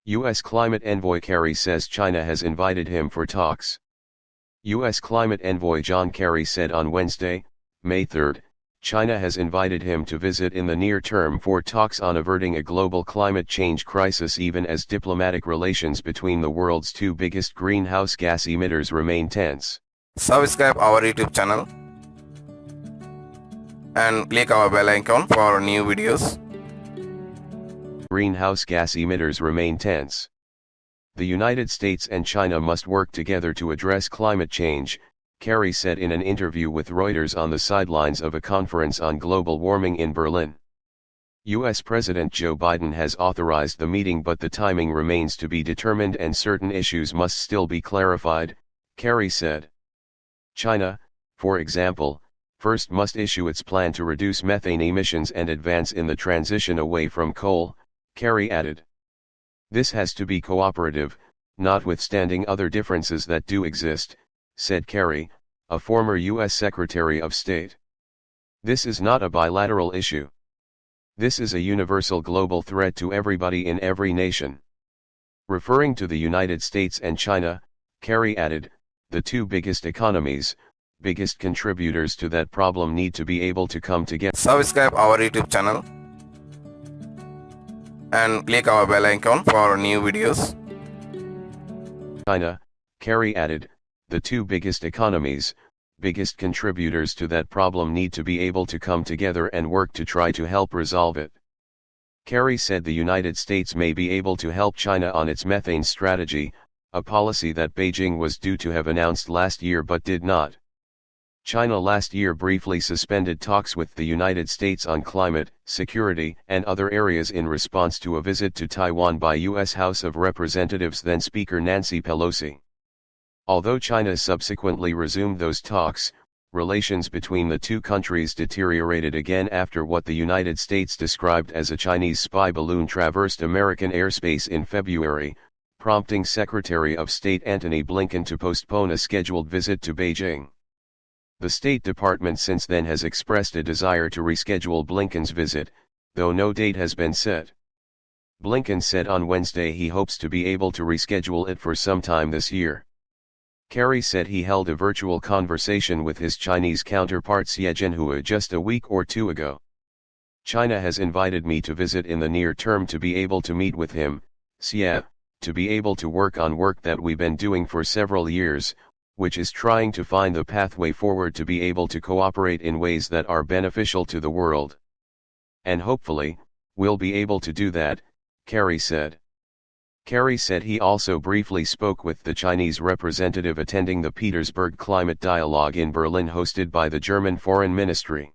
U.S. climate envoy Kerry says China has invited him for talks. U.S. climate envoy John Kerry said on Wednesday, May 3, China has invited him to visit in the near term for talks on averting a global climate change crisis, even as diplomatic relations between the world's two biggest greenhouse gas emitters remain tense. Subscribe our YouTube channel and click our bell icon for new videos. Greenhouse gas emitters remain tense. The United States and China must work together to address climate change, Kerry said in an interview with Reuters on the sidelines of a conference on global warming in Berlin. U.S. President Joe Biden has authorized the meeting, but the timing remains to be determined and certain issues must still be clarified, Kerry said. China, for example, first must issue its plan to reduce methane emissions and advance in the transition away from coal, Kerry added. This has to be cooperative, notwithstanding other differences that do exist, said Kerry, a former U.S. Secretary of State. This is not a bilateral issue. This is a universal global threat to everybody in every nation. Referring to the United States and China, Kerry added, the two biggest economies, biggest contributors to that problem need to be able to come together. Subscribe our YouTube channel and click our bell icon for new videos. China, Kerry added, the two biggest economies, biggest contributors to that problem need to be able to come together and work to try to help resolve it. Kerry said the United States may be able to help China on its methane strategy, a policy that Beijing was due to have announced last year but did not. China last year briefly suspended talks with the United States on climate, security, and other areas in response to a visit to Taiwan by U.S. House of Representatives then Speaker Nancy Pelosi. Although China subsequently resumed those talks, relations between the two countries deteriorated again after what the United States described as a Chinese spy balloon traversed American airspace in February, prompting Secretary of State Antony Blinken to postpone a scheduled visit to Beijing. The State Department since then has expressed a desire to reschedule Blinken's visit, though no date has been set. Blinken said on Wednesday he hopes to be able to reschedule it for some time this year. Kerry said he held a virtual conversation with his Chinese counterpart Xie Zhenhua just a week or two ago. China has invited me to visit in the near term to be able to meet with him, Xie, to be able to work on work that we've been doing for several years, which is trying to find the pathway forward to be able to cooperate in ways that are beneficial to the world. And hopefully, we'll be able to do that, Kerry said. Kerry said he also briefly spoke with the Chinese representative attending the Petersburg Climate Dialogue in Berlin hosted by the German Foreign Ministry.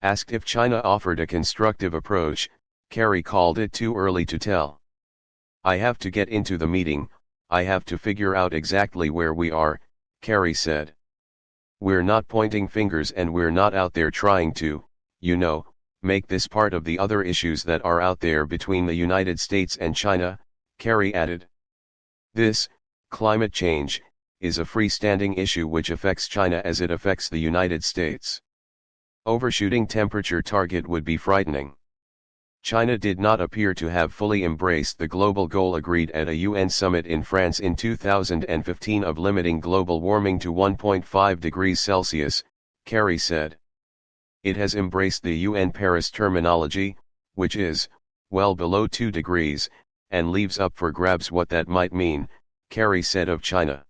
Asked if China offered a constructive approach, Kerry called it too early to tell. I have to get into the meeting, I have to figure out exactly where we are, Kerry said. We're not pointing fingers and we're not out there trying to, make this part of the other issues that are out there between the United States and China, Kerry added. This, climate change, is a freestanding issue which affects China as it affects the United States. Overshooting temperature target would be frightening. China did not appear to have fully embraced the global goal agreed at a UN summit in France in 2015 of limiting global warming to 1.5 degrees Celsius, Kerry said. It has embraced the UN Paris terminology, which is, well below 2 degrees, and leaves up for grabs what that might mean, Kerry said of China.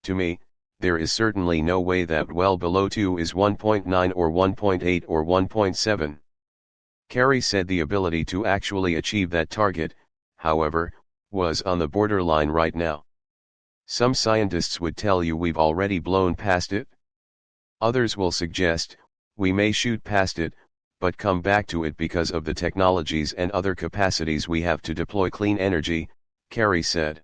To me, there is certainly no way that well below 2 is 1.9 or 1.8 or 1.7. Kerry said the ability to actually achieve that target, however, was on the borderline right now. Some scientists would tell you we've already blown past it. Others will suggest, we may shoot past it, but come back to it because of the technologies and other capacities we have to deploy clean energy, Kerry said.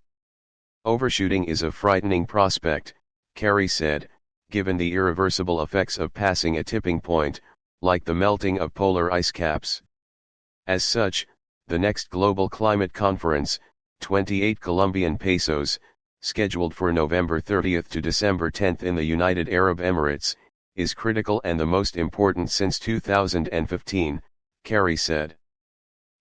Overshooting is a frightening prospect, Kerry said, given the irreversible effects of passing a tipping point, like the melting of polar ice caps. As such, the next global climate conference, 28 Colombian pesos, scheduled for November 30 to December 10 in the United Arab Emirates, is critical and the most important since 2015, Kerry said.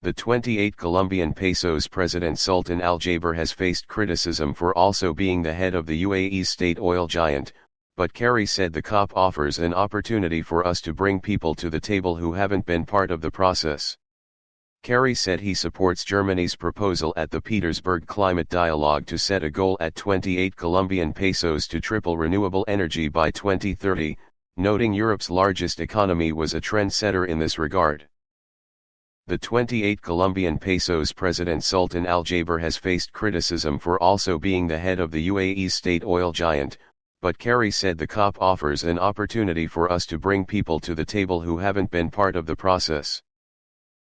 The 28 Colombian pesos President Sultan Al Jaber has faced criticism for also being the head of the UAE's state oil giant, but Kerry said the COP offers an opportunity for us to bring people to the table who haven't been part of the process. Kerry said he supports Germany's proposal at the Petersburg Climate Dialogue to set a goal at 28 Colombian pesos to triple renewable energy by 2030, noting Europe's largest economy was a trendsetter in this regard. The 28 Colombian pesos President Sultan Al Jaber has faced criticism for also being the head of the UAE's state oil giant, but Kerry said the COP offers an opportunity for us to bring people to the table who haven't been part of the process.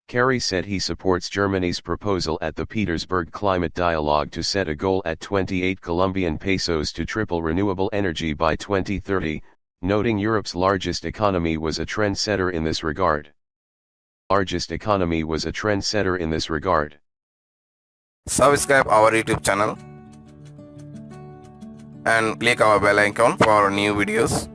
Kerry said he supports Germany's proposal at the Petersburg Climate Dialogue to set a goal at 28 Colombian pesos to triple renewable energy by 2030, noting Europe's largest economy was a trendsetter in this regard. Subscribe our YouTube channel and click our bell icon for new videos.